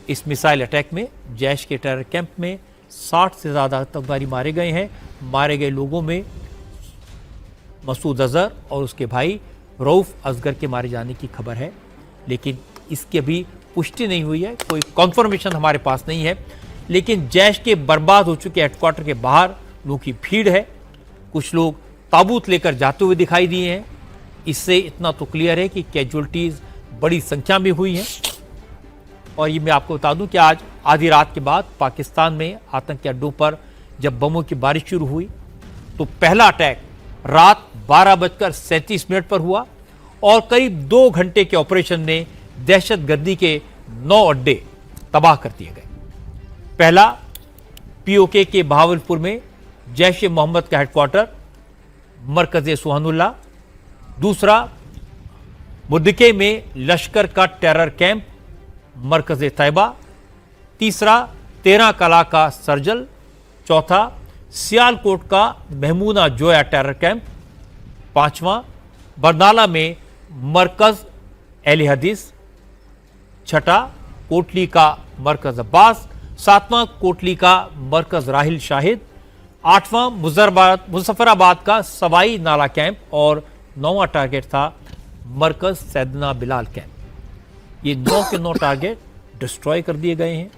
इस missile attack में जैश के टेरर कैंप में 60 से ज़्यादा आतंकवादी मारे गए हैं। मारे गए लोगों में मसूद अजहर और उसके भाई रऊफ असगर के मारे जाने की खबर है, लेकिन इसकी अभी पुष्टि नहीं हुई है, कोई कॉन्फर्मेशन हमारे पास नहीं है। लेकिन जैश के बर्बाद हो चुके हेडक्वार्टर के बाहर लोगों की भीड़ है, कुछ लोग ताबूत लेकर जाते हुए दिखाई दिए हैं। इससे इतना तो क्लियर है कि कैजुअल्टीज बड़ी संख्या में हुई हैं। और ये मैं आपको बता दूं कि आज आधी रात के बाद पाकिस्तान में आतंकी अड्डों पर जब बमों की बारिश शुरू हुई तो पहला अटैक रात 12:37 पर हुआ और करीब 2 घंटे के ऑपरेशन में दहशतगर्दी के 9 अड्डे तबाह कर दिए गए। पहला पीओके के बहावलपुर में जैश ए मोहम्मद का हेडक्वार्टर मरकज सुहानुल्लाह, दूसरा मुद्दिके में लश्कर का टेरर कैंप मरकज तैयबा, तीसरा 13 कला का सर्जल, चौथा सियालकोट का महमूना जोया टेरर कैंप, पांचवां बरनाला में मरकज अहले हदीस, छठा कोटली का मरकज अब्बास, सातवां कोटली का मरकज राहिल शाहिद, आठवां मुजफ्फराबाद का सवाई नाला कैंप और 9वां टारगेट था मरकज सैदना बिलाल कैंप। ये 9 के 9 टारगेट डिस्ट्रॉय कर दिए गए हैं,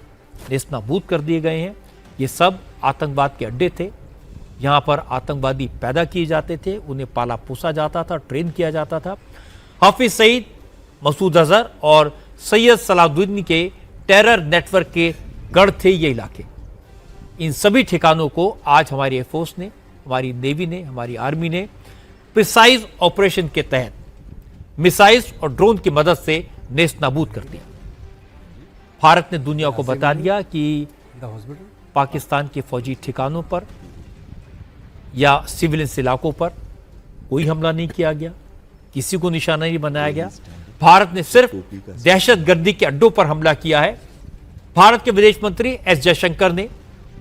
नेस्तनाबूद कर दिए गए हैं। ये सब आतंकवाद के अड्डे थे, यहाँ पर आतंकवादी पैदा किए जाते थे, उन्हें पाला पोसा जाता था, ट्रेन किया जाता था। हाफिज सईद, मसूद अजहर और सैयद सलाहुद्दीन के टेरर नेटवर्क के गढ़ थे ये इलाके। इन सभी ठिकानों को आज हमारी एयरफोर्स ने, हमारी नेवी ने, हमारी आर्मी ने प्रिसाइज ऑपरेशन के तहत मिसाइल्स और ड्रोन की मदद से नेस्तनाबूद कर दिया। भारत ने दुनिया को बता दिया कि पाकिस्तान के फौजी ठिकानों पर या सिविलियन इलाकों पर कोई हमला नहीं किया गया, किसी को निशाना नहीं बनाया गया। भारत ने सिर्फ दहशतगर्दी के अड्डों पर हमला किया है। भारत के विदेश मंत्री एस जयशंकर ने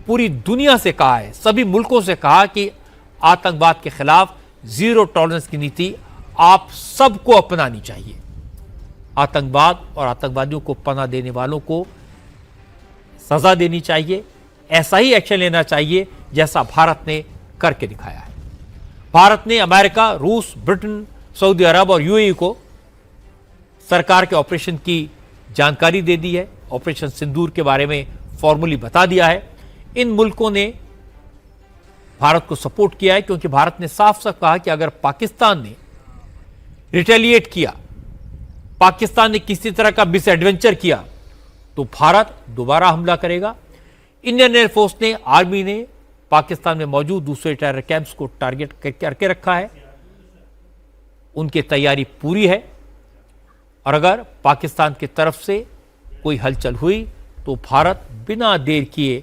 पूरी दुनिया से कहा है, सभी मुल्कों से कहा कि आतंकवाद के खिलाफ जीरो टॉलरेंस की नीति आप सबको अपनानी चाहिए। आतंकवाद और आतंकवादियों को पनाह देने वालों को सजा देनी चाहिए, ऐसा ही एक्शन लेना चाहिए जैसा भारत ने करके दिखाया है। भारत ने अमेरिका, रूस, ब्रिटेन, सऊदी अरब और यूएई को सरकार के ऑपरेशन की जानकारी दे दी है, ऑपरेशन सिंदूर के बारे में फॉर्मली बता दिया है। इन मुल्कों ने भारत को सपोर्ट किया है क्योंकि भारत ने साफ साफ कहा कि अगर पाकिस्तान ने रिटेलिएट किया, पाकिस्तान ने किसी तरह का मिसएडवेंचर किया तो भारत दोबारा हमला करेगा। इंडियन एयरफोर्स ने, आर्मी ने पाकिस्तान में मौजूद दूसरे टेरर कैंप्स को टारगेट करके रखा है, उनकी तैयारी पूरी है और अगर पाकिस्तान की तरफ से कोई हलचल हुई तो भारत बिना देर किए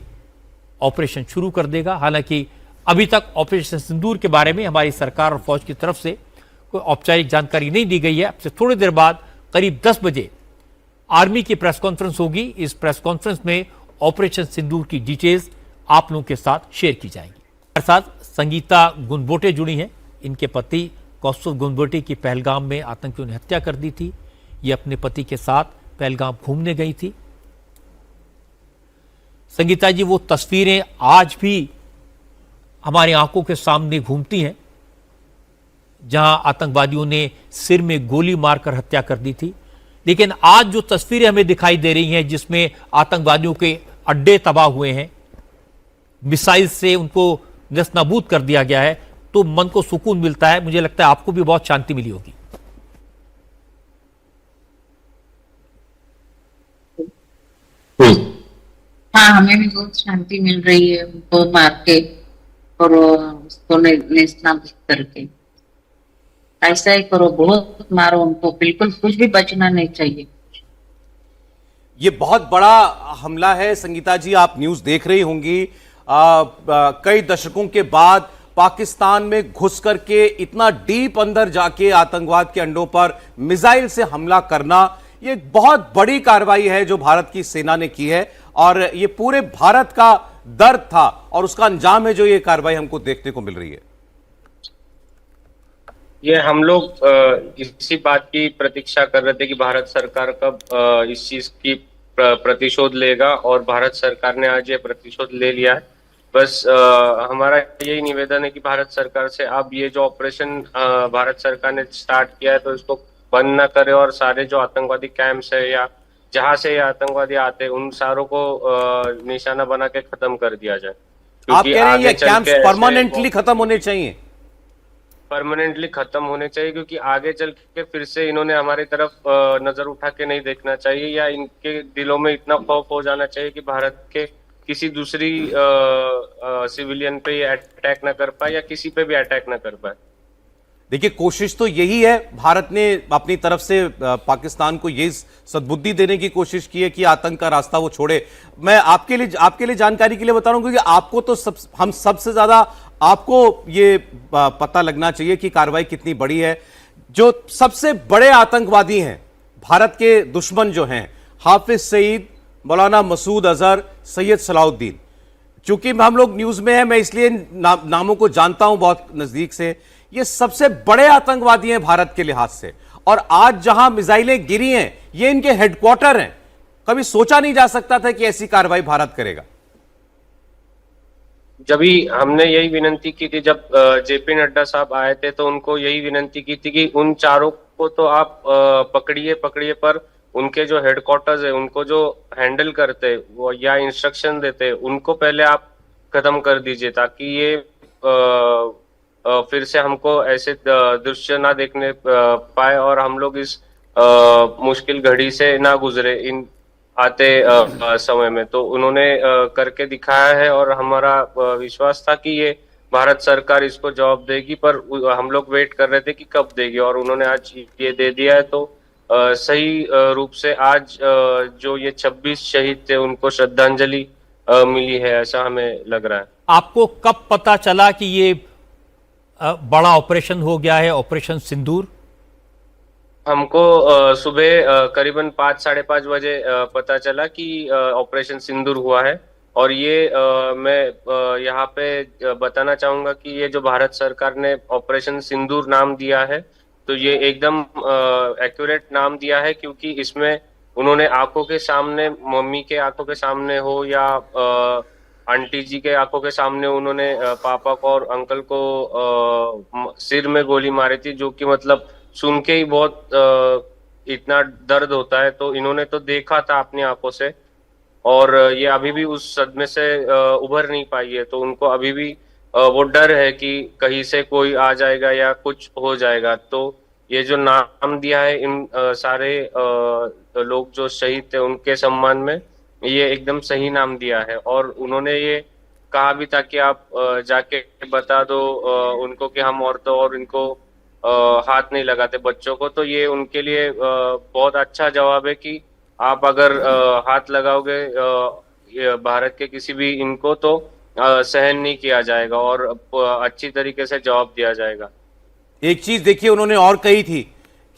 ऑपरेशन शुरू कर देगा। हालांकि अभी तक ऑपरेशन सिंदूर के बारे में हमारी सरकार और फौज की तरफ से कोई औपचारिक जानकारी नहीं दी गई है। अब से थोड़ी देर बाद करीब 10 बजे आर्मी की प्रेस कॉन्फ्रेंस होगी। इस प्रेस कॉन्फ्रेंस में ऑपरेशन सिंदूर की डिटेल्स आप लोगों के साथ शेयर की जाएंगी। हमारे साथ संगीता गुनबोटे जुड़ी हैं। इनके पति कौस्तुभ गुनबोटे की पहलगाम में आतंकियों ने हत्या कर दी थी। ये अपने पति के साथ पहलगाम घूमने गई थी। संगीता जी, वो तस्वीरें आज भी हमारी आंखों के सामने घूमती हैं जहां आतंकवादियों ने सिर में गोली मारकर हत्या कर दी थी। लेकिन आज जो तस्वीरें हमें दिखाई दे रही हैं जिसमें आतंकवादियों के अड्डे तबाह हुए हैं, मिसाइल से उनको नेस्तनाबूद कर दिया गया है, तो मन को सुकून मिलता है। मुझे लगता है आपको भी बहुत शांति मिली होगी। हाँ, हमें भी बहुत शांति मिल रही है उनको मार के और उसको नेस्तनाबूद करके। ऐसा ही करो, बहुत मारो उनको, बिल्कुल कुछ भी बचना नहीं चाहिए। ये बहुत बड़ा हमला है संगीता जी, आप न्यूज देख रही होंगी। कई दशकों के बाद पाकिस्तान में घुस करके इतना डीप अंदर जाके आतंकवाद के अड्डों पर मिसाइल से हमला करना, ये बहुत बड़ी कार्रवाई है जो भारत की सेना ने की है और ये पूरे भारत का दर्द था और उसका अंजाम है जो ये कार्रवाई हमको देखने को मिल रही है। ये हम लोग इसी बात की प्रतीक्षा कर रहे थे कि भारत सरकार कब इस चीज की प्रतिशोध लेगा, और भारत सरकार ने आज ये प्रतिशोध ले लिया है। बस हमारा यही निवेदन है कि भारत सरकार से अब ये जो ऑपरेशन भारत सरकार ने स्टार्ट किया है तो इसको बंद ना करे, और सारे जो आतंकवादी कैंप्स है या जहां से ये आतंकवादी आते हैं उन सारों को निशाना बना के खत्म कर दिया जाए। आप कह रहे हैं ये आगे चल कैंप्स के ऐसे परमानेंटली खत्म होने चाहिए? परमानेंटली खत्म होने चाहिए, क्योंकि आगे चल के फिर से इन्होंने हमारी तरफ नजर उठा के नहीं देखना चाहिए, या इनके दिलों में इतना खौफ हो जाना चाहिए कि भारत के किसी दूसरी सिविलियन पे ये अटैक ना कर पाए या किसी पे भी अटैक ना कर पाए। देखिए, कोशिश तो यही है, भारत ने अपनी तरफ से पाकिस्तान को यही सद्बुद्धि देने की कोशिश की है कि आतंक का रास्ता वो छोड़े। मैं आपके लिए जानकारी के लिए बता रहा हूं, क्योंकि आपको तो हम सबसे ज्यादा आपको ये पता लगना चाहिए कि कार्रवाई कितनी बड़ी है। जो सबसे बड़े आतंकवादी हैं, भारत के दुश्मन जो हैं, हाफिज सईद, मौलाना मसूद अजहर, सैयद सलाउद्दीन, चूंकि हम लोग न्यूज में हैं, मैं इसलिए नामों को जानता हूं बहुत नजदीक से। ये सबसे बड़े आतंकवादी हैं भारत के लिहाज से, और आज जहां मिसाइलें गिरी हैं ये इनके हेडक्वार्टर हैं। कभी सोचा नहीं जा सकता था कि ऐसी कार्रवाई भारत करेगा। जब भी हमने यही विनंती की थी, जब जेपी नड्डा साहब आए थे तो उनको यही विनंती की थी कि उन चारों को तो आप पकड़िए, पर उनके जो हेडक्वार्टर्स है, उनको जो हैंडल करते वो या इंस्ट्रक्शन देते, उनको पहले आप खत्म कर दीजिए, ताकि ये फिर से हमको ऐसे दृश्य ना देखने पाए और हम लोग इस मुश्किल घड़ी से ना गुजरे इन आते समय में। तो उन्होंने करके दिखाया है, और हमारा विश्वास था कि ये भारत सरकार इसको जवाब देगी, पर हम लोग वेट कर रहे थे कि कब देगी, और उन्होंने आज ये दे दिया है। तो सही रूप से आज जो ये 26 शहीद थे उनको श्रद्धांजलि मिली है, ऐसा हमें लग रहा है। आपको कब पता चला कि ये बड़ा ऑपरेशन हो गया है, ऑपरेशन सिंदूर? हमको सुबह करीबन 5-5:30 बजे पता चला कि ऑपरेशन सिंदूर हुआ है। और ये मैं यहाँ पे बताना चाहूंगा कि ये जो भारत सरकार ने ऑपरेशन सिंदूर नाम दिया है, तो ये एकदम एक्यूरेट नाम दिया है, क्योंकि इसमें उन्होंने आंखों के सामने, मम्मी के आंखों के सामने हो या आंटी जी के आंखों के सामने, उन्होंने पापा को और अंकल को सिर में गोली मारी थी, जो कि मतलब सुन के ही बहुत इतना दर्द होता है। तो इन्होंने तो देखा था अपनी आंखों से, और ये अभी भी उस सदमे से उभर नहीं पाई है। तो उनको अभी भी वो डर है कि कहीं से कोई आ जाएगा या कुछ हो जाएगा। तो ये जो नाम दिया है इन सारे लोग जो शहीद थे उनके सम्मान में, ये एकदम सही नाम दिया है। और उन्होंने ये कहा भी था कि आप जाके बता दो उनको कि हम औरतों और इनको हाथ नहीं लगाते, बच्चों को। तो ये उनके लिए बहुत अच्छा जवाब है कि आप अगर हाथ लगाओगे भारत के किसी भी इनको, तो सहन नहीं किया जाएगा और अच्छी तरीके से जवाब दिया जाएगा। एक चीज देखिए, उन्होंने और कही थी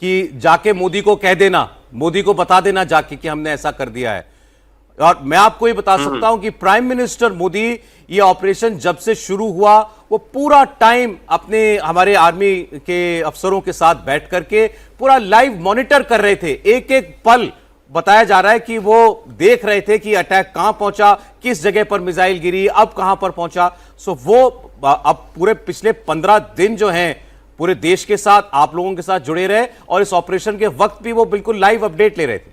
कि जाके मोदी को कह देना, मोदी को बता देना जाके कि हमने ऐसा कर दिया है। और मैं आपको ये बता सकता हूं कि प्राइम मिनिस्टर मोदी, ये ऑपरेशन जब से शुरू हुआ वो पूरा टाइम अपने हमारे आर्मी के अफसरों के साथ बैठ करके पूरा लाइव मॉनिटर कर रहे थे। एक एक पल बताया जा रहा है कि वो देख रहे थे कि अटैक कहां पहुंचा, किस जगह पर मिसाइल गिरी, अब कहां पर पहुंचा। सो वो अब पूरे पिछले 15 दिन जो हैं पूरे देश के साथ, आप लोगों के साथ जुड़े रहे, और इस ऑपरेशन के वक्त भी वो बिल्कुल लाइव अपडेट ले रहे थे।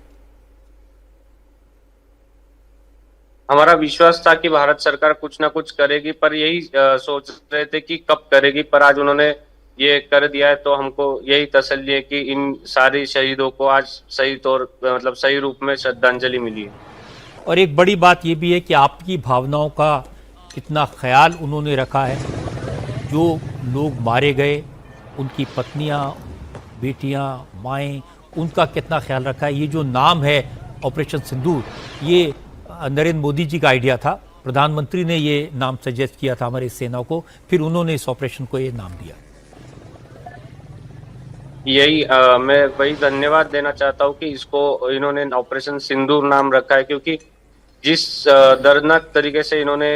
हमारा विश्वास था कि भारत सरकार कुछ ना कुछ करेगी, पर यही सोच रहे थे कि कब करेगी, पर आज उन्होंने ये कर दिया है। तो हमको यही तसल्ली है कि इन सारे शहीदों को आज सही तौर मतलब सही रूप में श्रद्धांजलि मिली है। और एक बड़ी बात ये भी है कि आपकी भावनाओं का कितना ख्याल उन्होंने रखा है। जो लोग मारे गए, उनकी पत्नियां, बेटियां, माएँ, उनका कितना ख्याल रखा है। ये जो नाम है ऑपरेशन सिंदूर, ये नरेंद्र मोदी जी का आइडिया था। प्रधानमंत्री ने ये नाम सजेस्ट किया था हमारी सेना को, फिर उन्होंने इस ऑपरेशन को ये नाम दिया। यही मैं वही धन्यवाद देना चाहता हूँ कि इसको इन्होंने ऑपरेशन सिंदूर नाम रखा है, क्योंकि जिस दर्दनाक तरीके से इन्होंने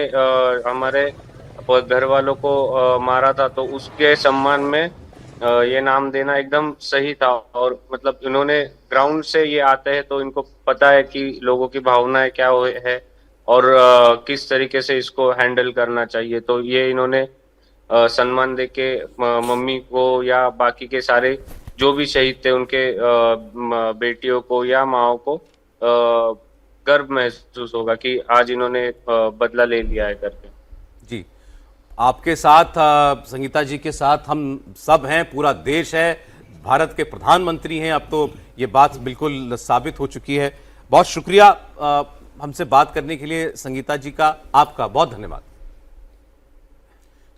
हमारे घर वालों को मारा था, तो उसके सम्मान में ये नाम देना एकदम सही था। और मतलब इन्होंने ग्राउंड से ये आते हैं तो इनको पता है कि लोगों की भावनाएं क्या है और किस तरीके से इसको हैंडल करना चाहिए। तो ये इन्होंने सम्मान देके मम्मी को या बाकी के सारे जो भी शहीद थे उनके बेटियों को या माओ को गर्व महसूस होगा कि आज इन्होंने बदला ले लिया है करके। जी, आपके साथ संगीता जी के साथ हम सब हैं, पूरा देश है, भारत के प्रधानमंत्री हैं, अब तो ये बात बिल्कुल साबित हो चुकी है। बहुत शुक्रिया हमसे बात करने के लिए संगीता जी का, आपका बहुत धन्यवाद।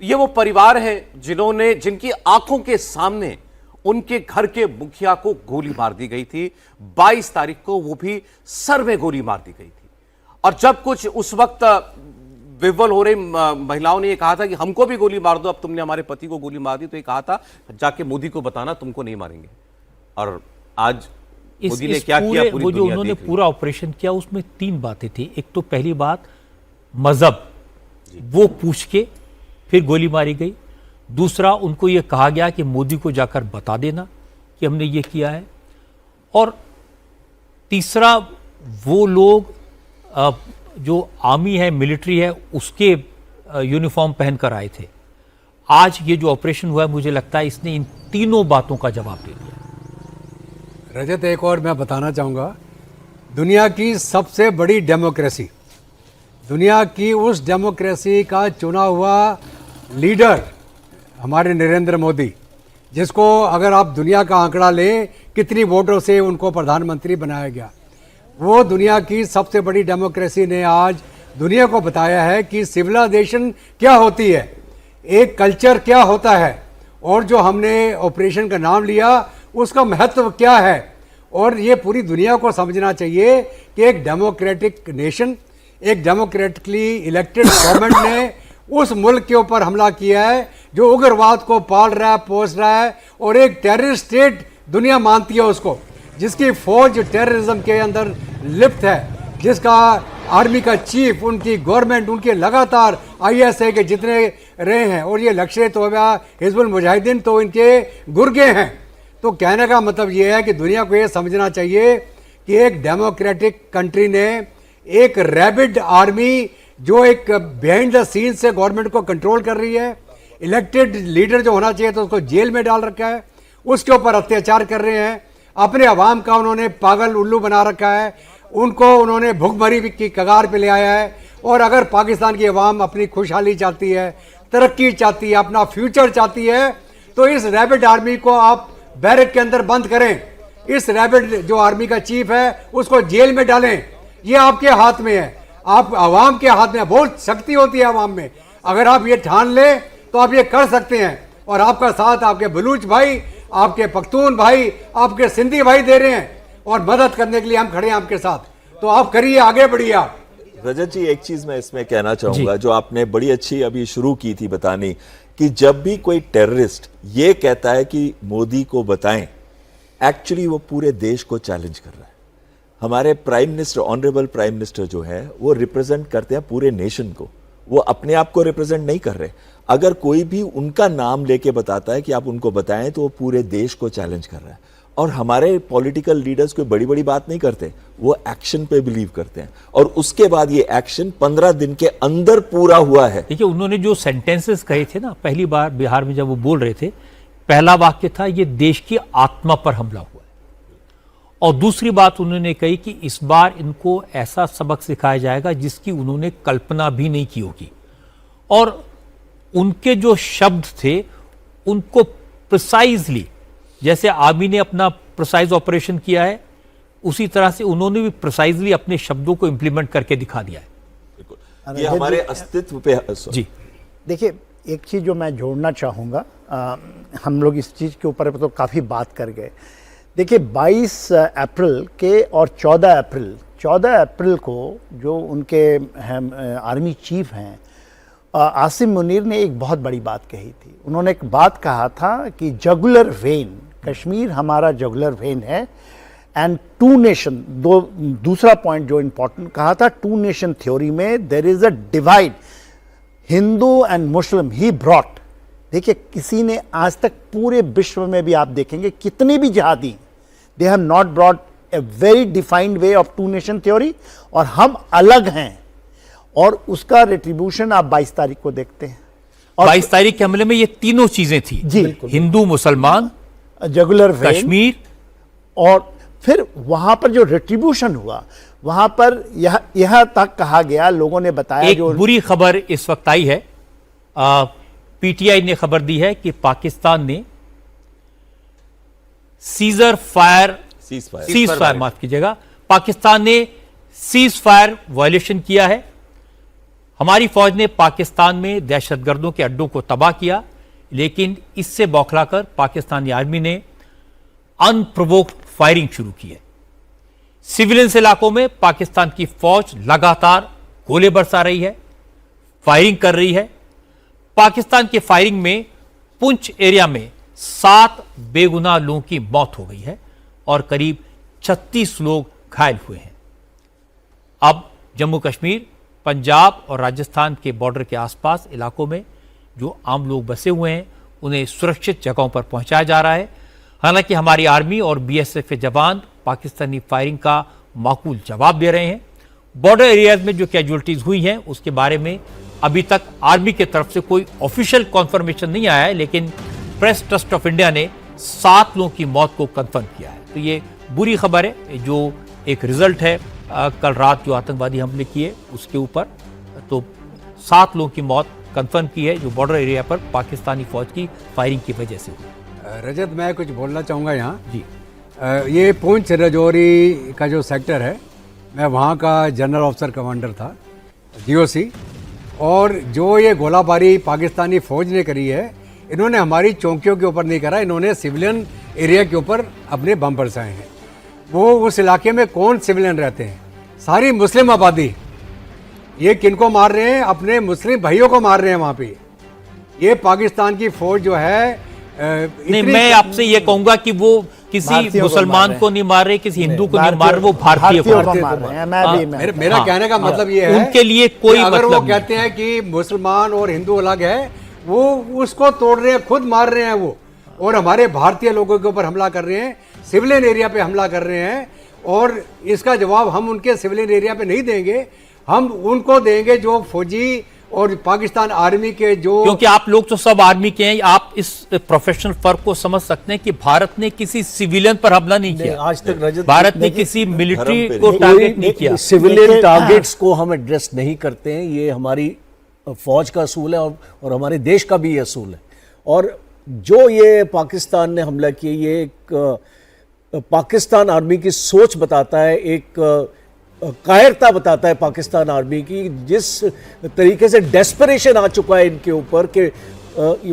ये वो परिवार है जिनकी आंखों के सामने उनके घर के मुखिया को गोली मार दी गई थी। 22 तारीख को वो भी सर में गोली मार दी गई थी। और जब कुछ उस वक्त विवल हो रही महिलाओं ने ये कहा था कि हमको भी गोली मार दो, अब तुमने हमारे पति को गोली मार दी, तो ये कहा था जाके मोदी को बताना तुमको नहीं मारेंगे। और आज मोदी ने क्या किया, पूरी वो जो उन्होंने पूरा ऑपरेशन किया उसमें 3 बातें थी। एक तो पहली बात मजहब, वो पूछ के फिर गोली मारी गई। दूसरा, उनको ये कहा गया कि मोदी को जाकर बता देना कि हमने ये किया है। और तीसरा, वो लोग जो आर्मी है, मिलिट्री है, उसके यूनिफॉर्म पहनकर आए थे। आज ये जो ऑपरेशन हुआ है, मुझे लगता है इसने इन तीनों बातों का जवाब दे दिया। रजत, एक और मैं बताना चाहूँगा, दुनिया की सबसे बड़ी डेमोक्रेसी, दुनिया की उस डेमोक्रेसी का चुना हुआ लीडर हमारे नरेंद्र मोदी, जिसको अगर आप दुनिया का आंकड़ा लें कितनी वोटों से उनको प्रधानमंत्री बनाया गया, वो दुनिया की सबसे बड़ी डेमोक्रेसी ने आज दुनिया को बताया है कि सिविलाइजेशन क्या होती है, एक कल्चर क्या होता है, और जो हमने ऑपरेशन का नाम लिया उसका महत्व क्या है। और ये पूरी दुनिया को समझना चाहिए कि एक डेमोक्रेटिक नेशन, एक डेमोक्रेटिकली इलेक्टेड गवर्नमेंट ने उस मुल्क के ऊपर हमला किया है जो उग्रवाद को पाल रहा है, पोस रहा है, और एक टेररिस्ट स्टेट दुनिया मानती है उसको, जिसकी फौज टेररिज्म के अंदर लिप्त है, जिसका आर्मी का चीफ, उनकी गवर्नमेंट, उनके लगातार ISI के जितने रहे हैं, और ये लश्कर तोयबा, हिजबुल मुजाहिदीन तो इनके गुर्गे हैं। तो कहने का मतलब ये है कि दुनिया को ये समझना चाहिए कि एक डेमोक्रेटिक कंट्री ने एक रैबिड आर्मी जो एक बिहाइंड द सीन से गवर्नमेंट को कंट्रोल कर रही है, इलेक्टेड लीडर जो होना चाहिए तो उसको जेल में डाल रखा है, उसके ऊपर अत्याचार कर रहे हैं, अपने अवाम का उन्होंने पागल उल्लू बना रखा है, उनको उन्होंने भुखमरी की कगार पे ले आया है। और अगर पाकिस्तान की अवाम अपनी खुशहाली चाहती है, तरक्की चाहती है, अपना फ्यूचर चाहती है, तो इस रैबिड आर्मी को आप बैरक के अंदर बंद करें, इस रैबिड जो आर्मी का चीफ है उसको जेल में डालें। ये आपके हाथ में है, आप आवाम के हाथ में, बहुत शक्ति होती है आवाम में। अगर आप ये ठान ले तो आप ये कर सकते हैं, और आपका साथ आपके बलूच भाई, आपके पख्तून भाई, आपके सिंधी भाई दे रहे हैं, और मदद करने के लिए हम खड़े हैं आपके साथ। तो आप करिए, आगे बढ़िए आप। रजत जी, एक चीज मैं इसमें कहना चाहूंगा, जो आपने बड़ी अच्छी अभी शुरू की थी बतानी, कि जब भी कोई टेररिस्ट ये कहता है कि मोदी को बताएं, एक्चुअली वो पूरे देश को चैलेंज कर रहा है। हमारे prime minister, honourable prime minister जो है, वो रिप्रेजेंट करते हैं पूरे नेशन को, वो अपने आप को रिप्रेजेंट नहीं कर रहे। अगर कोई भी उनका नाम लेके बताता है कि आप उनको बताएं, तो वो पूरे देश को चैलेंज कर रहा है। और हमारे पॉलिटिकल लीडर्स कोई बड़ी बड़ी बात नहीं करते, वो एक्शन पे बिलीव करते हैं, और उसके बाद ये एक्शन 15 दिन के अंदर पूरा हुआ है। देखिए, उन्होंने जो सेंटेंसेस कहे थे ना, पहली बार बिहार में जब वो बोल रहे थे, पहला वाक्य था ये देश की आत्मा पर हमला हुआ है, और दूसरी बात उन्होंने कही कि इस बार इनको ऐसा सबक सिखाया जाएगा जिसकी उन्होंने कल्पना भी नहीं की होगी। और उनके जो शब्द थे उनको प्रिसाइजली, जैसे आर्मी ने अपना प्रिसाइज ऑपरेशन किया है, उसी तरह से उन्होंने भी प्रिसाइजली अपने शब्दों को इंप्लीमेंट करके दिखा दिया है। ये हमारे अस्तित्व पे जी देखिए, एक चीज़ जो मैं जोड़ना चाहूँगा, हम लोग इस चीज़ के ऊपर तो काफ़ी बात कर गए। देखिए, 22 अप्रैल के और 14 अप्रैल को जो उनके आर्मी चीफ हैं आसिम मुनीर ने एक बहुत बड़ी बात कही थी। उन्होंने एक बात कहा था कि जगुलर वेन, कश्मीर हमारा जगुलर वेन है, एंड टू नेशन, दूसरा पॉइंट जो इम्पोर्टेंट कहा था, टू नेशन थ्योरी में there is a divide, Hindu and Muslim he brought, देखिए, किसी ने आज तक पूरे विश्व में भी आप देखेंगे कितने भी जिहादी, they have not brought a very defined way of two nation theory, और हम अलग हैं, और उसका रिट्रीब्यूशन आप 22 तारीख को देखते हैं। और 22 तारीख के हमले में ये तीनों चीजें थी जी, हिंदू, मुसलमान, जुगुलर वेन, कश्मीर, और फिर वहां पर जो रिट्रीब्यूशन हुआ, वहां पर यह तक कहा गया, लोगों ने बताया, एक जो बुरी खबर इस वक्त आई है, पीटीआई ने खबर दी है कि पाकिस्तान ने सीज फायर माफ कीजिएगा, पाकिस्तान ने सीज फायर वायलेशन किया है। हमारी फौज ने पाकिस्तान में दहशतगर्दों के अड्डों को तबाह किया, लेकिन इससे बौखलाकर पाकिस्तानी आर्मी ने अनप्रोवोक्ड फायरिंग शुरू की है। सिविलियंस इलाकों में पाकिस्तान की फौज लगातार गोले बरसा रही है, फायरिंग कर रही है। पाकिस्तान की फायरिंग में पुंछ एरिया में 7 बेगुनाह लोगों की मौत हो गई है और करीब 36 लोग घायल हुए हैं। अब जम्मू कश्मीर, पंजाब और राजस्थान के बॉर्डर के आसपास इलाकों में जो आम लोग बसे हुए हैं, उन्हें सुरक्षित जगहों पर पहुंचाया जा रहा है। हालांकि हमारी आर्मी और बीएसएफ के जवान पाकिस्तानी फायरिंग का माकूल जवाब दे रहे हैं। बॉर्डर एरियाज में जो कैजुअल्टीज हुई हैं, उसके बारे में अभी तक आर्मी की तरफ से कोई ऑफिशियल कॉन्फर्मेशन नहीं आया है, लेकिन प्रेस ट्रस्ट ऑफ इंडिया ने 7 लोगों की मौत को कंफर्म किया है। तो ये बुरी खबर है, जो एक रिजल्ट है कल रात जो आतंकवादी हमले किए उसके ऊपर। तो 7 लोगों की मौत कंफर्म की है, जो बॉर्डर एरिया पर पाकिस्तानी फौज की फायरिंग की वजह से हुई। रजत, मैं कुछ बोलना चाहूँगा यहाँ जी। ये पुंछ राजौरी का जो सेक्टर है, मैं वहाँ का जनरल ऑफिसर कमांडर था, जीओसी, और जो ये गोलाबारी पाकिस्तानी फौज ने करी है, इन्होंने हमारी चौकियों के ऊपर नहीं करा, इन्होंने सिविलियन एरिया के ऊपर अपने बम बरसाए हैं। वो उस इलाके में कौन सिविलियन रहते हैं? सारी मुस्लिम आबादी। ये किनको मार रहे हैं? अपने मुस्लिम भाइयों को मार रहे हैं वहाँ पे। ये पाकिस्तान की फौज जो है नहीं, मैं आपसे ये कहूंगा कि वो किसी मुसलमान को नहीं मार रहे, किसी हिंदू को नहीं मार रहे, वो भारतीय को मार रहे हैं। मेरा कहने का मतलब ये है, उनके लिए कोई अगर मतलब वो कहते हैं कि मुसलमान और हिंदू अलग है, वो उसको तोड़ रहे हैं, खुद मार रहे हैं वो, और हमारे भारतीय लोगों के ऊपर हमला कर रहे हैं, सिविलियन एरिया पे हमला कर रहे हैं। और इसका जवाब हम उनके सिविलियन एरिया पे नहीं देंगे, हम उनको देंगे जो फौजी और पाकिस्तान आर्मी के जो, क्योंकि आप लोग तो सब आर्मी के हैं, आप इस प्रोफेशनल फर्क को समझ सकते हैं कि भारत ने किसी सिविलियन पर हमला नहीं किया आज तक। रजत, भारत ने किसी मिलिट्री को टारगेट नहीं किया। सिविलियन टारगेट्स को हम एड्रेस नहीं करते हैं, ये हमारी फौज का असूल है और हमारे देश का भी ये असूल है। और जो ये पाकिस्तान ने हमला किया, ये एक पाकिस्तान आर्मी की सोच बताता है, एक कायरता बताता है पाकिस्तान आर्मी की, जिस तरीके से डेस्परेशन आ चुका है इनके ऊपर कि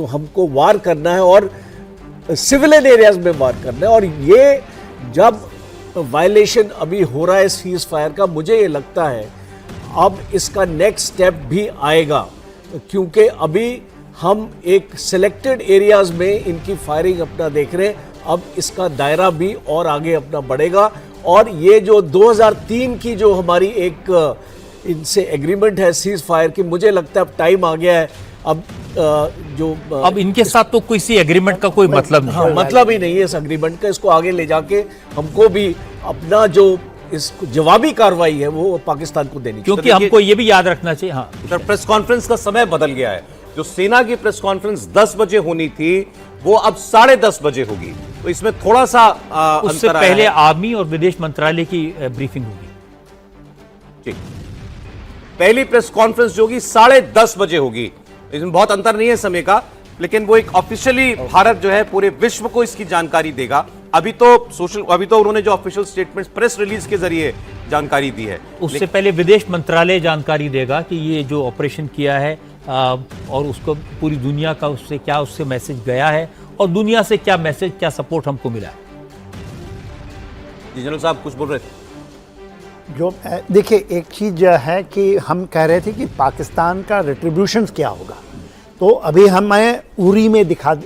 हमको वार करना है और सिविलियन एरियाज में वार करना है। और ये जब वायलेशन अभी हो रहा है सीज फायर का, मुझे ये लगता है अब इसका नेक्स्ट स्टेप भी आएगा, क्योंकि अभी हम एक सिलेक्टेड एरियाज में इनकी फायरिंग अपना देख रहे हैं। अब इसका दायरा भी और आगे अपना बढ़ेगा। और ये जो 2003 की जो हमारी एक इनसे एग्रीमेंट है सीज फायर की, मुझे लगता है अब टाइम आ गया है। अब इनके साथ तो किसी एग्रीमेंट का कोई मतलब नहीं, मतलब ही नहीं है इस एग्रीमेंट का। इसको आगे ले जाके हमको भी अपना जो इस जवाबी कार्रवाई है वो पाकिस्तान को देनी, क्योंकि हमको ये भी याद रखना चाहिए। हाँ, प्रेस कॉन्फ्रेंस का समय बदल गया है। जो सेना की प्रेस कॉन्फ्रेंस 10 बजे होनी थी, वो अब 10:30 बजे होगी। तो इसमें थोड़ा सा उससे अंतर आया पहले है। आर्मी और विदेश मंत्रालय की ब्रीफिंग होगी। ठीक, पहली प्रेस कॉन्फ्रेंस जो होगी 10:30 बजे होगी। इसमें बहुत अंतर नहीं है समय का, लेकिन वो एक ऑफिशियली भारत जो है पूरे विश्व को इसकी जानकारी देगा। अभी तो उन्होंने जो ऑफिशियल स्टेटमेंट प्रेस रिलीज के जरिए जानकारी दी है, उससे पहले विदेश मंत्रालय जानकारी देगा कि ये जो ऑपरेशन किया है और उसको पूरी दुनिया का उससे मैसेज गया है और दुनिया से क्या मैसेज, क्या सपोर्ट हमको मिला है। जी जनरल साहब कुछ बोल रहे थे। जो देखिए, एक चीज़ है कि हम कह रहे थे कि पाकिस्तान का रिट्रीब्यूशन क्या होगा, तो अभी हमें उरी में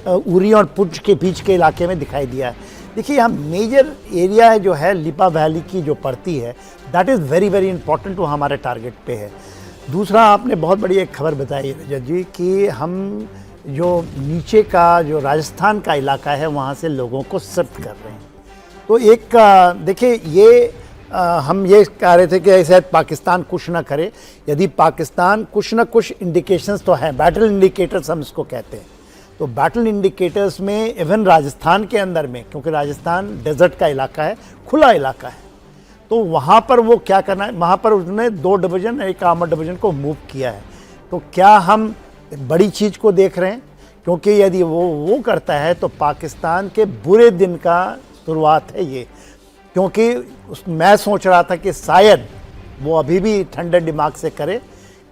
उरी और पुंछ के बीच के इलाके में दिखाई दिया है। देखिए, यहाँ मेजर एरिया है जो है लिपा वैली की जो पड़ती है, that is very very important, वो हमारे टारगेट पे है। दूसरा, आपने बहुत बड़ी एक खबर बताई रजत जी कि हम जो नीचे का जो राजस्थान का इलाका है वहाँ से लोगों को शिफ्ट कर रहे हैं। तो एक देखिए ये हम ये कह रहे थे कि शायद पाकिस्तान कुछ ना करे। यदि पाकिस्तान कुछ ना कुछ इंडिकेशंस तो हैं, बैटल इंडिकेटर्स हम इसको कहते हैं। तो बैटल इंडिकेटर्स में इवन राजस्थान के अंदर में, क्योंकि राजस्थान डेजर्ट का इलाका है, खुला इलाका है, तो वहाँ पर वो क्या करना है, वहाँ पर उसने 2 डिवीज़न, एक आर्मर डिवीज़न को मूव किया है। तो क्या हम बड़ी चीज़ को देख रहे हैं? क्योंकि यदि वो करता है तो पाकिस्तान के बुरे दिन का शुरुआत है ये। क्योंकि मैं सोच रहा था कि शायद वो अभी भी ठंडे दिमाग से करे,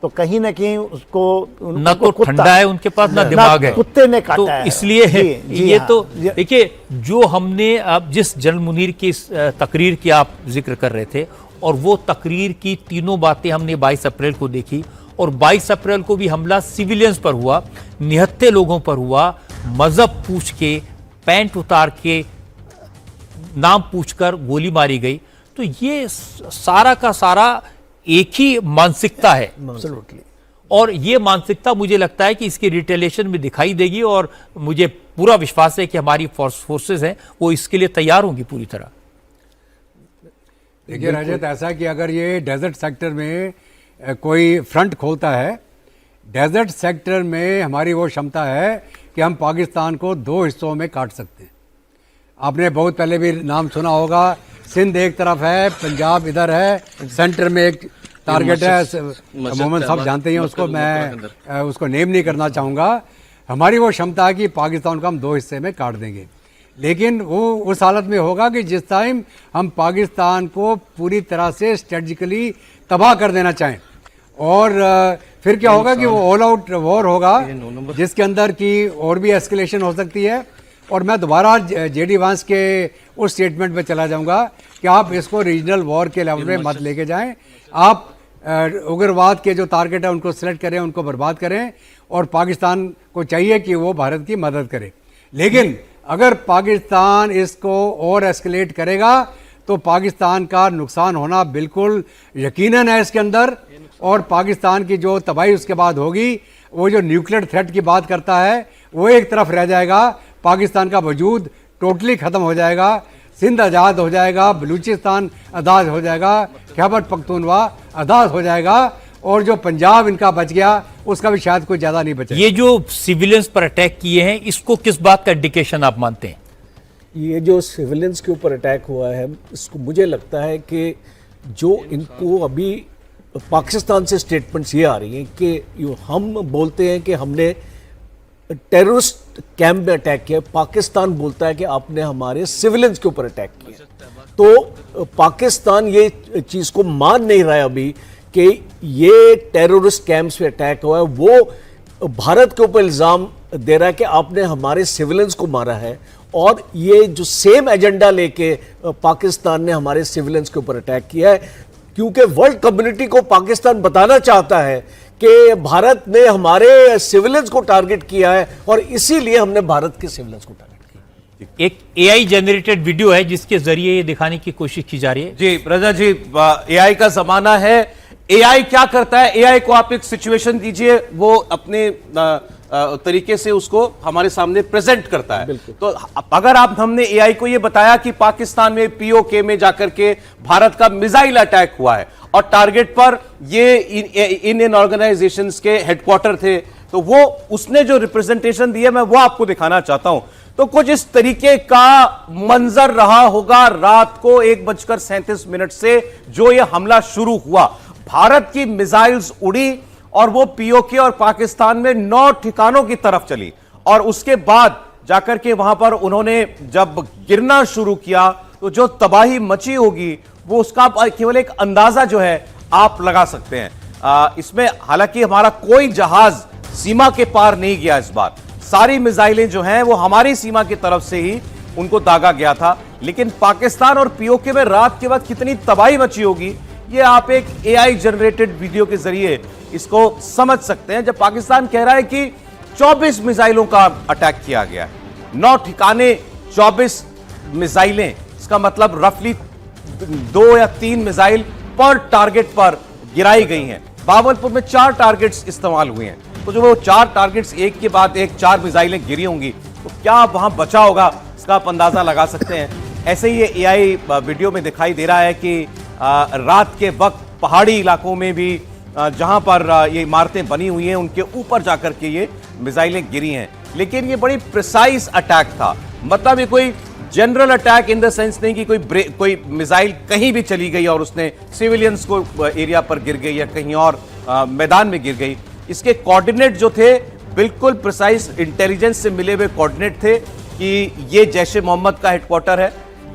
तो कहीं ना कहीं उसको ना तो ठंडा है उनके पास, ना दिमाग है, कुत्ते ने तो काटा है। इसलिए है ये हाँ, तो देखिए, जो हमने अब जिस जनरल मुनीर की तकरीर की आप जिक्र कर रहे थे, और वो तकरीर की तीनों बातें हमने 22 अप्रैल को देखी, और 22 अप्रैल को भी हमला सिविलियंस पर हुआ, निहत्थे लोगों पर हुआ, मजहब पूछ के, पैंट उतार के, नाम पूछकर गोली मारी गई। तो ये सारा का सारा एक ही मानसिकता है, एब्सोल्युटली। और ये मानसिकता मुझे लगता है कि इसकी रिटेलिएशन में दिखाई देगी, और मुझे पूरा विश्वास है कि हमारी फोर्सेस हैं वो इसके लिए तैयार होंगी पूरी तरह। देखिए रजत, ऐसा कि अगर ये डेजर्ट सेक्टर में कोई फ्रंट खोलता है, डेजर्ट सेक्टर में हमारी वो क्षमता है कि हम पाकिस्तान को 2 हिस्सों में काट सकते हैं। आपने बहुत पहले भी नाम सुना होगा, सिंध एक तरफ है, पंजाब इधर है, सेंटर में एक टारगेट है, मोहम्मद साहब जानते हैं उसको, मैं उसको नेम नहीं करना चाहूँगा। हमारी वो क्षमता है कि पाकिस्तान को हम 2 हिस्से में काट देंगे, लेकिन वो उस हालत में होगा कि जिस टाइम हम पाकिस्तान को पूरी तरह से स्ट्रेटजिकली तबाह कर देना चाहें। और फिर क्या होगा कि वो ऑल आउट वॉर होगा, जिसके अंदर की और भी एस्केलेशन हो सकती है। और मैं दोबारा जेडी वांस के उस स्टेटमेंट पे चला जाऊंगा कि आप इसको रीजनल वॉर के लेवल में मत लेके जाएं। आप उग्रवाद के जो टारगेट है उनको सिलेक्ट करें, उनको बर्बाद करें, और पाकिस्तान को चाहिए कि वो भारत की मदद करे। लेकिन अगर पाकिस्तान इसको और एस्केलेट करेगा तो पाकिस्तान का नुकसान होना बिल्कुल यकीनन है इसके अंदर। और पाकिस्तान की जो तबाही उसके बाद होगी, वो जो न्यूक्लियर थ्रेट की बात करता है वो एक तरफ रह जाएगा, पाकिस्तान का वजूद टोटली ख़त्म हो जाएगा, सिंध आज़ाद हो जाएगा, बलूचिस्तान आज़ाद हो जाएगा, खैबर पख्तूनवा आज़ाद हो जाएगा, और जो पंजाब इनका बच गया उसका भी शायद कोई ज़्यादा नहीं बचेगा। ये जो सिविलियंस पर अटैक किए हैं, इसको किस बात का इंडिकेशन आप मानते हैं? ये जो सिविलियंस के ऊपर अटैक हुआ है, इसको मुझे लगता है कि जो इनको अभी पाकिस्तान से स्टेटमेंट्स ये आ रही हैं कि हम बोलते हैं कि हमने टेररिस्ट कैंप में अटैक किया, पाकिस्तान बोलता है कि आपने हमारे सिविलियंस के ऊपर अटैक किया। तो पाकिस्तान ये चीज़ को मान नहीं रहा है अभी कि ये टेररिस्ट कैंप्स में अटैक हुआ है। वो भारत के ऊपर इल्ज़ाम दे रहा है कि आपने हमारे सिविलियंस को मारा है, और ये जो सेम एजेंडा लेके पाकिस्तान ने हमारे सिविलियंस के ऊपर अटैक किया है, क्योंकि वर्ल्ड कम्युनिटी को पाकिस्तान बताना चाहता है कि भारत ने हमारे सिविलियंस को टारगेट किया है, और इसीलिए हमने भारत के सिविलियंस को टारगेट किया। एक एआई जनरेटेड वीडियो है जिसके जरिए ये दिखाने की कोशिश की जा रही है। जी रजा जी, एआई का जमाना है। एआई क्या करता है? एआई को आप एक सिचुएशन दीजिए, वो अपने तरीके से उसको हमारे सामने प्रेजेंट करता है। तो अगर हमने एआई को ये बताया कि पाकिस्तान में पीओके में जाकर के भारत का मिसाइल अटैक हुआ है और टारगेट पर ये इन ऑर्गेनाइजेशंस के हेडक्वार्टर थे, तो वो उसने जो रिप्रेजेंटेशन दी है मैं वो आपको दिखाना चाहता हूं। तो कुछ इस तरीके का मंजर रहा होगा रात को 1:37 से जो ये हमला शुरू हुआ। भारत की मिसाइल्स उड़ी और वो पीओके और पाकिस्तान में 9 ठिकानों की तरफ चली, और उसके बाद जाकर के वहां पर उन्होंने जब गिरना शुरू किया तो जो तबाही मची होगी वो उसका केवल एक अंदाजा जो है आप लगा सकते हैं। इसमें हालांकि हमारा कोई जहाज सीमा के पार नहीं गया इस बार, सारी मिसाइलें जो हैं वो हमारी सीमा की तरफ से ही उनको दागा गया था। लेकिन पाकिस्तान और पीओके में रात के वक्त कितनी तबाही मची होगी ये आप एक एआई जनरेटेड वीडियो के जरिए इसको समझ सकते हैं। जब पाकिस्तान कह रहा है कि 24 मिसाइलों का अटैक किया गया है, 9 ठिकाने 24 मिसाइलें, इसका मतलब रफली 2 या 3 मिसाइल पर टारगेट पर गिराई गई हैं। बावलपुर में 4 टारगेट्स इस्तेमाल हुए हैं। तो जो वो 4 टारगेट्स एक के बाद एक 4 मिसाइलें गिरी होंगी तो क्या वहां बचा होगा, इसका आप अंदाजा लगा सकते हैं। ऐसे ही ये एआई वीडियो में दिखाई दे रहा है कि रात के वक्त पहाड़ी इलाकों में भी जहां पर ये इमारतें बनी हुई हैं उनके ऊपर जाकर के ये मिसाइलें गिरी हैं। लेकिन ये बड़ी प्रिसाइज अटैक था, मतलब ये कोई general attack in the sense नहीं कि कोई मिसाइल कहीं भी चली गई और उसने सिविलियंस को एरिया पर गिर गई या कहीं और मैदान में गिर गई। इसके कोऑर्डिनेट जो थे बिल्कुल प्रिसाइज इंटेलिजेंस से मिले हुए कोऑर्डिनेट थे कि ये जैश ए मोहम्मद का हेडक्वार्टर है,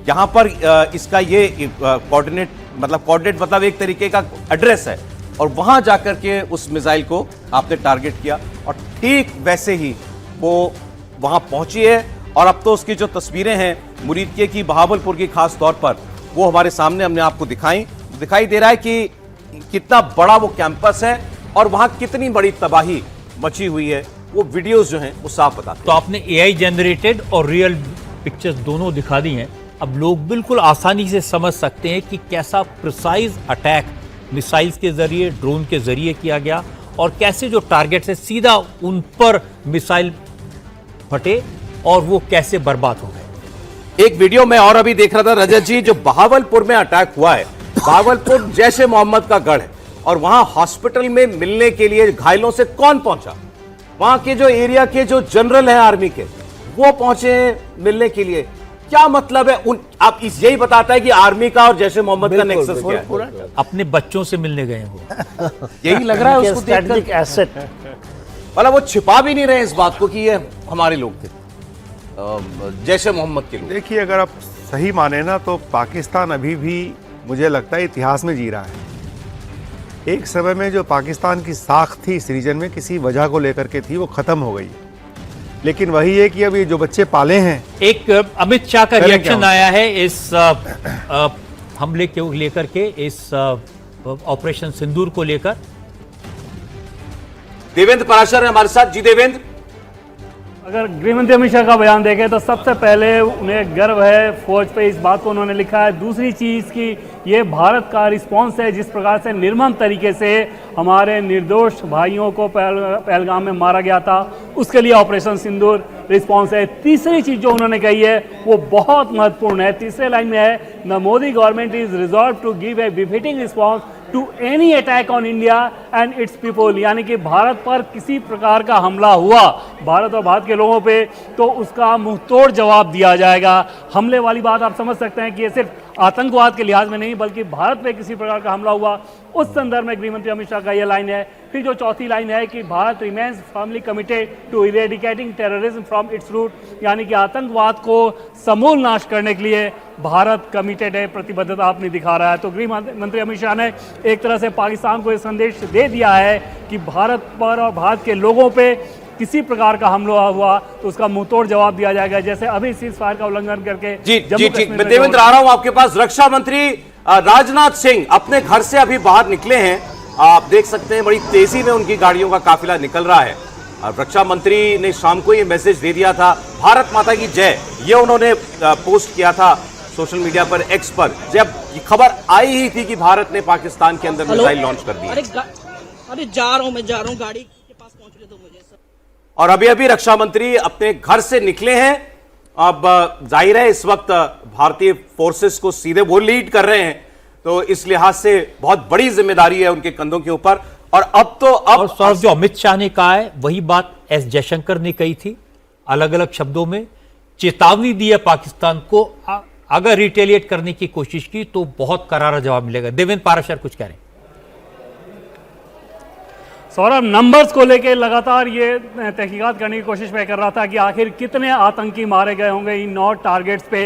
यहां पर इसका ये कोऑर्डिनेट मतलब एक तरीके का एड्रेस है और वहां जाकर के उस मिसाइल को आपने टारगेट किया और ठीक वैसे ही वो वहां पहुंची है। और अब तो उसकी जो तस्वीरें हैं मुरीदके की, बहावलपुर की खास तौर पर, वो हमारे सामने हमने आपको दिखाई दे रहा है कि कितना बड़ा वो कैंपस है और वहां कितनी बड़ी तबाही मची हुई है। वो वीडियोस जो हैं वो साफ बताते हैं। तो आपने एआई जनरेटेड और रियल पिक्चर्स दोनों दिखा दी हैं। अब लोग बिल्कुल आसानी से समझ सकते हैं कि कैसा प्रिसाइज अटैक मिसाइल्स के जरिए, ड्रोन के जरिए किया गया और कैसे जो टारगेट है सीधा उन पर मिसाइल फटे और वो कैसे बर्बाद हो गए। एक वीडियो में और अभी देख रहा था रजत जी, जो बहावलपुर में अटैक हुआ है, बहावलपुर जैश ए मोहम्मद का गढ़ है और वहां हॉस्पिटल में मिलने के लिए घायलों से कौन पहुंचा? वहां के जो एरिया के जो जनरल हैं आर्मी के, वो पहुंचे मिलने के लिए। क्या मतलब है आप यही बताता है कि आर्मी का और जैश ए मोहम्मद का नेक्सस क्या है? अपने बच्चों से मिलने गए हैं वो। यही लग रहा है उसको स्ट्रेटेजिक एसेट। मतलब वो छिपा भी नहीं रहे इस बात को कि ये हमारे लोग थे, जैश ए मोहम्मद के लोग। देखिए, अगर आप सही माने ना तो पाकिस्तान अभी भी मुझे लगता है इतिहास में जी रहा है। एक समय में जो पाकिस्तान की साख थी इस रीजन में किसी वजह को लेकर के थी, वो खत्म हो गई। लेकिन वही है कि अभी जो बच्चे पाले हैं, एक अमित शाह का रिएक्शन आया है इस हमले के लेकर के, इस ऑपरेशन सिंदूर को लेकर। देवेंद्र पराशर है हमारे साथ। जी देवेंद्र, अगर गृहमंत्री अमित शाह का बयान देखें तो सबसे पहले उन्हें गर्व है फौज पे, इस बात को उन्होंने लिखा है। दूसरी चीज़ कि ये भारत का रिस्पांस है, जिस प्रकार से निर्मम तरीके से हमारे निर्दोष भाइयों को पहलगाम में मारा गया था, उसके लिए ऑपरेशन सिंदूर रिस्पांस है। तीसरी चीज़ जो उन्होंने कही है वो बहुत महत्वपूर्ण है। तीसरे लाइन में है, the Modi government is resolve to give a befitting response to any attack on India and its people. यानी कि भारत पर किसी प्रकार का हमला हुआ, भारत और भारत के लोगों पे, तो उसका मुंहतोड़ जवाब दिया जाएगा। हमले वाली बात आप समझ सकते हैं कि ये सिर्फ आतंकवाद के लिहाज में नहीं बल्कि भारत पे किसी प्रकार का हमला हुआ, उस संदर्भ में गृहमंत्री अमित शाह का यह लाइन है। फिर जो चौथी लाइन है कि Bharat remains firmly committed to eradicating terrorism from its root, यानी कि आतंकवाद को समूल नाश करने के लिए भारत कमिटेड है, प्रतिबद्धता अपनी दिखा रहा है। तो गृह मंत्री अमित शाह ने एक तरह से पाकिस्तान को यह संदेश दे दिया है कि भारत पर और भारत के लोगों पे किसी प्रकार का हमला हुआ तो उसका मुंहतोड़ जवाब दिया जाएगा, जैसे अभी सीज फायर का उल्लंघन करके। जी मैं देवेंद्र आ रहा हूं आपके पास। रक्षा मंत्री राजनाथ सिंह अपने घर से अभी बाहर निकले हैं, आप देख सकते हैं बड़ी तेजी में उनकी गाड़ियों का काफिला निकल रहा है। रक्षा मंत्री ने शाम को ये मैसेज दे दिया था, भारत माता की जय, ये उन्होंने पोस्ट किया था सोशल मीडिया पर, एक्स पर, जब ये खबर आई ही थी कि भारत ने पाकिस्तान के अंदर मिसाइल लॉन्च कर दी। अरे जा रहा हूं गाड़ी के पास पहुंचने दो मुझे। और अभी अभी रक्षा मंत्री अपने घर से निकले हैं। अब जाहिर है इस वक्त भारतीय फोर्सेस को सीधे वो लीड कर रहे हैं, तो इस लिहाज से बहुत बड़ी जिम्मेदारी है उनके कंधों के ऊपर। और अब सौरभ, जो अमित शाह ने कहा है वही बात एस जयशंकर ने कही थी, अलग अलग शब्दों में चेतावनी दी है पाकिस्तान को, अगर रिटेलिएट करने की कोशिश की तो बहुत करारा जवाब मिलेगा। देवेंद्र पाराशर कुछ कह रहे हैं। सौरभ, नंबर्स को लेकर लगातार ये तहकीकात करने की कोशिश मैं कर रहा था कि आखिर कितने आतंकी मारे गए होंगे इन 9 टारगेट्स पे।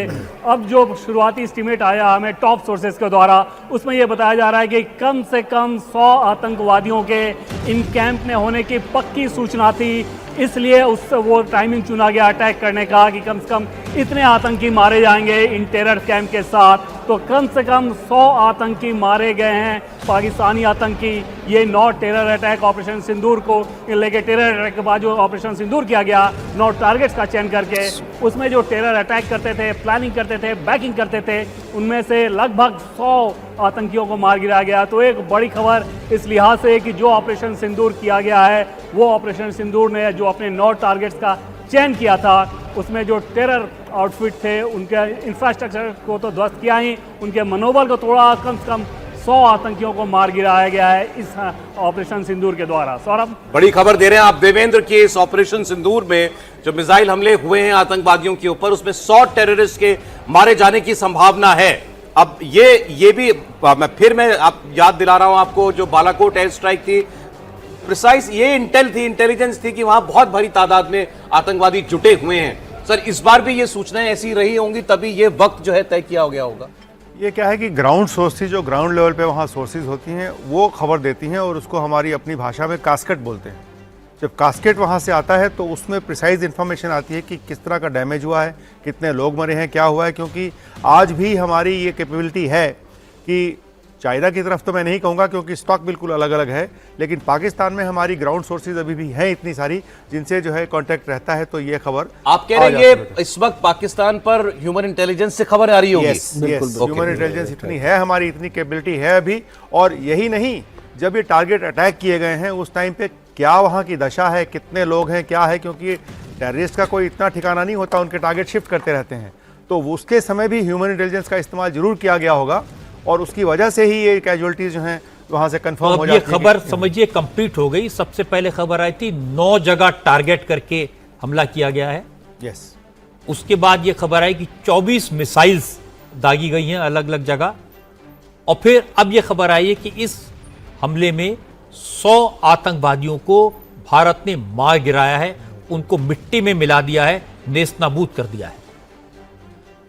अब जो शुरुआती एस्टीमेट आया हमें टॉप सोर्सेज के द्वारा, उसमें यह बताया जा रहा है कि कम से कम 100 आतंकवादियों के इन कैंप में होने की पक्की सूचना थी, इसलिए उससे वो टाइमिंग चुना गया अटैक करने का कि कम से कम इतने आतंकी मारे जाएंगे इन टेरर कैंप के साथ। तो कम से कम 100 आतंकी मारे गए हैं, पाकिस्तानी आतंकी। ये 9 टेरर अटैक ऑपरेशन सिंदूर को लेके, टेरर अटैक के बाद जो ऑपरेशन सिंदूर किया गया 9 टारगेट्स का चयन करके, उसमें जो टेरर अटैक करते थे, प्लानिंग करते थे, बैकिंग करते थे, उनमें से लगभग 100 आतंकियों को मार गिराया गया। तो एक बड़ी खबर इस लिहाज से कि जो ऑपरेशन सिंदूर किया गया है, वो ऑपरेशन सिंदूर ने जो अपने 9 टारगेट्स का चयन किया था, उसमें जो टेरर आउटफिट थे उनके इंफ्रास्ट्रक्चर को तो ध्वस्त किया ही, उनके मनोबल को तोड़ा। कम से कम 100 आतंकियों को मार गिराया गया है इस ऑपरेशन सिंदूर के द्वारा। सौरभ, बड़ी खबर दे रहे हैं आप देवेंद्र की। इस ऑपरेशन सिंदूर में जो मिसाइल हमले हुए हैं आतंकवादियों के ऊपर, उसमें 100 टेररिस्ट के मारे जाने की संभावना है। अब ये भी मैं आप याद दिला रहा हूं आपको, जो बालाकोट एयर स्ट्राइक थी, प्रिसाइज ये इंटेलिजेंस थी कि वहां बहुत भारी तादाद में आतंकवादी जुटे हुए हैं। सर, इस बार भी ये सूचनाएं ऐसी रही होंगी, तभी ये वक्त जो है तय किया गया होगा। ये क्या है कि ग्राउंड सोर्स थी, जो ग्राउंड लेवल पे वहाँ सोर्सेज होती हैं, वो खबर देती हैं और उसको हमारी अपनी भाषा में कास्केट बोलते हैं। जब कास्केट वहाँ से आता है तो उसमें प्रिसाइज इन्फॉर्मेशन आती है कि किस तरह का डैमेज हुआ है, कितने लोग मरे हैं, क्या हुआ है। क्योंकि आज भी हमारी ये कैपेबिलिटी है कि चाइना की तरफ तो मैं नहीं कहूँगा क्योंकि स्टॉक बिल्कुल अलग अलग है, लेकिन पाकिस्तान में हमारी ग्राउंड सोर्सेज अभी भी हैं इतनी सारी जिनसे जो है कांटेक्ट रहता है। तो ये खबर आप कह रहे हैं इस वक्त पाकिस्तान पर ह्यूमन इंटेलिजेंस से खबर आ रही होगी। यस, ह्यूमन इंटेलिजेंस इतनी है, हमारी इतनी कैपेबिलिटी है अभी। और यही नहीं, जब ये टारगेट अटैक किए गए हैं उस टाइम पे क्या वहाँ की दशा है, कितने लोग हैं, क्या है, क्योंकि टेररिस्ट का कोई इतना ठिकाना नहीं होता, उनके टारगेट शिफ्ट करते रहते हैं। तो उसके समय भी ह्यूमन इंटेलिजेंस का इस्तेमाल जरूर किया गया होगा और उसकी वजह से ही ये कैजुअलिटीज जो हैं वहां से कंफर्म हो जाती है। ये खबर समझिए कंप्लीट हो गई। सबसे पहले खबर आई थी 9 जगह टारगेट करके हमला किया गया है। यस, उसके बाद ये खबर आई कि 24 मिसाइल्स दागी गई हैं अलग अलग जगह, और फिर अब ये खबर आई है कि इस हमले में 100 आतंकवादियों को भारत ने मार गिराया है, उनको मिट्टी में मिला दिया है, नेस्तनाबूद कर दिया है।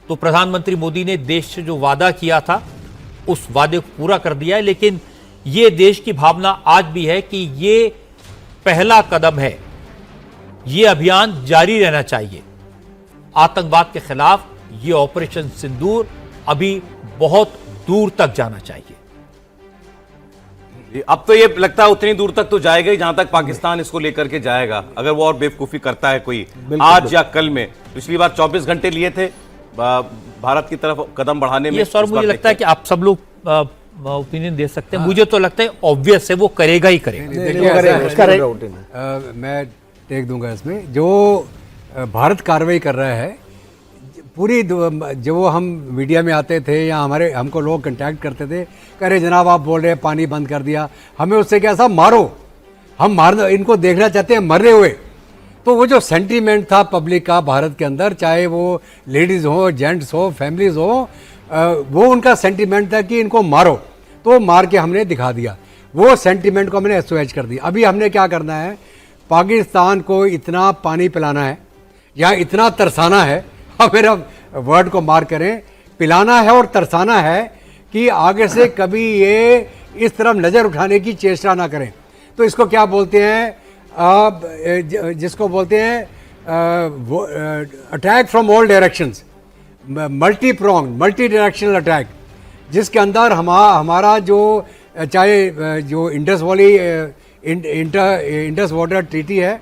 तो प्रधानमंत्री मोदी ने देश से जो वादा किया था उस वादे को पूरा कर दिया है, लेकिन यह देश की भावना आज भी है कि ये पहला कदम है, ये अभियान जारी रहना चाहिए। आतंकवाद के खिलाफ ये ऑपरेशन सिंदूर अभी बहुत दूर तक जाना चाहिए। अब तो ये लगता है उतनी दूर तक तो जाएगा ही जहां तक पाकिस्तान इसको लेकर के जाएगा, अगर वो और बेवकूफी करता है कोई आज या कल में। पिछली बार 24 घंटे लिए थे भारत की तरफ कदम बढ़ाने में। ये सर मुझे लगता है कि आप सब लोग ओपिनियन दे सकते हैं। मुझे तो लगता है ऑब्वियस है वो करेगा ही करेगा। मैं टेक दूंगा इसमें। जो भारत कार्रवाई कर रहा है, पूरी जो हम मीडिया में आते थे या हमको लोग कांटेक्ट करते थे, कह रहे जनाब आप बोल रहे हैं पानी बंद कर दिया, हमें उससे क्या साहब मारो, हम मारना इनको देखना चाहते हैं मरे हुए। तो वो जो सेंटीमेंट था पब्लिक का भारत के अंदर, चाहे वो लेडीज हो, जेंट्स हो, फैमिलीज हो, वो उनका सेंटीमेंट था कि इनको मारो, तो मार के हमने दिखा दिया। वो सेंटीमेंट को हमने SOH कर दिया। अभी हमने क्या करना है, पाकिस्तान को इतना पानी पिलाना है या इतना तरसाना है, हम मेरा वर्ड को मार करें, पिलाना है और तरसाना है कि आगे से कभी ये इस तरफ नज़र उठाने की चेष्टा ना करें। तो इसको क्या बोलते हैं, जिसको बोलते हैं attack from all directions, multi prong, multi directional attack, जिसके अंदर हमारा जो चाहे जो इंडस वाटर ट्रीटी है,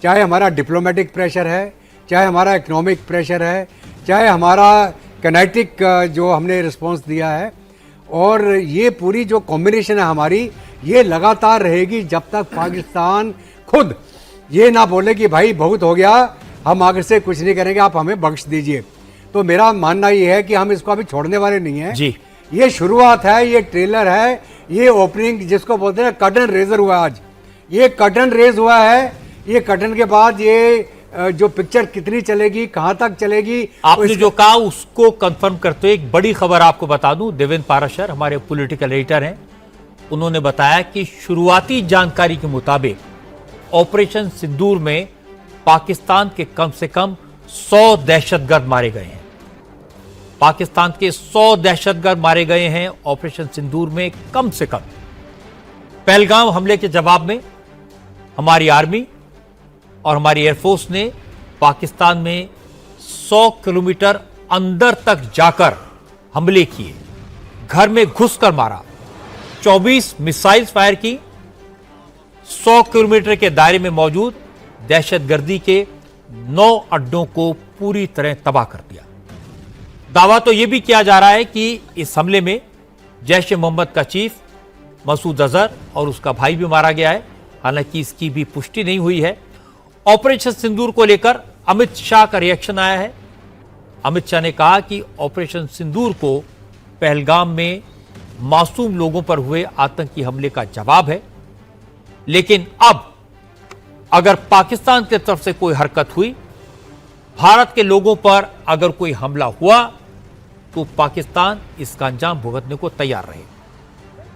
चाहे हमारा डिप्लोमेटिक प्रेशर है, चाहे हमारा इकोनॉमिक प्रेशर है, चाहे हमारा कनेटिक जो हमने रिस्पांस दिया है, और ये पूरी जो कॉम्बिनेशन है हमारी, ये लगातार रहेगी जब तक पाकिस्तान खुद ये ना बोले कि भाई बहुत हो गया, हम आगे से कुछ नहीं करेंगे, आप हमें बख्श दीजिए। तो मेरा मानना ये है कि हम इसको अभी छोड़ने वाले नहीं हैं जी। ये शुरुआत है, ये ट्रेलर है, ये ओपनिंग जिसको बोलते हैं कर्टन रेजर हुआ। आज ये कर्टन रेज हुआ है। ये कर्टन के बाद ये जो पिक्चर कितनी चलेगी, कहां तक चलेगी, आपने जो कहा उसको कंफर्म करते हुए एक बड़ी खबर आपको बता दूं। देवेंद्र पाराशर हमारे पॉलिटिकल एडिटर हैं, उन्होंने बताया कि शुरुआती जानकारी के मुताबिक ऑपरेशन सिंदूर में पाकिस्तान के कम से कम 100 दहशतगर्द मारे गए हैं। पाकिस्तान के 100 दहशतगर्द मारे गए हैं ऑपरेशन सिंदूर में। कम से कम पहलगाम हमले के जवाब में हमारी आर्मी और हमारी एयरफोर्स ने पाकिस्तान में 100 किलोमीटर अंदर तक जाकर हमले किए, घर में घुसकर मारा, 24 मिसाइल्स फायर की, 100 किलोमीटर के दायरे में मौजूद दहशतगर्दी के 9 अड्डों को पूरी तरह तबाह कर दिया। दावा तो यह भी किया जा रहा है कि इस हमले में जैश ए मोहम्मद का चीफ मसूद अजहर और उसका भाई भी मारा गया है, हालांकि इसकी भी पुष्टि नहीं हुई है। ऑपरेशन सिंदूर को लेकर अमित शाह का रिएक्शन आया है। अमित शाह ने कहा कि ऑपरेशन सिंदूर को पहलगाम में मासूम लोगों पर हुए आतंकी हमले का जवाब है, लेकिन अब अगर पाकिस्तान की तरफ से कोई हरकत हुई, भारत के लोगों पर अगर कोई हमला हुआ, तो पाकिस्तान इसका अंजाम भुगतने को तैयार रहे।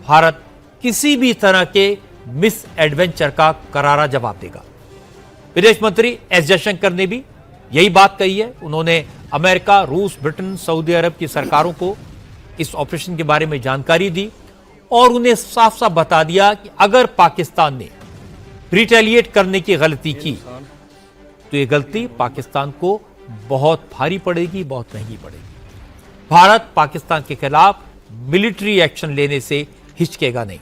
भारत किसी भी तरह के मिस एडवेंचर का करारा जवाब देगा। विदेश मंत्री एस जयशंकर ने भी यही बात कही है। उन्होंने अमेरिका, रूस, ब्रिटेन, सऊदी अरब की सरकारों को इस ऑपरेशन के बारे में जानकारी दी और उन्हें साफ साफ बता दिया कि अगर पाकिस्तान ने रिटेलिएट करने की गलती की तो यह गलती पाकिस्तान को बहुत भारी पड़ेगी, बहुत महंगी पड़ेगी। भारत पाकिस्तान के खिलाफ मिलिट्री एक्शन लेने से हिचकेगा नहीं।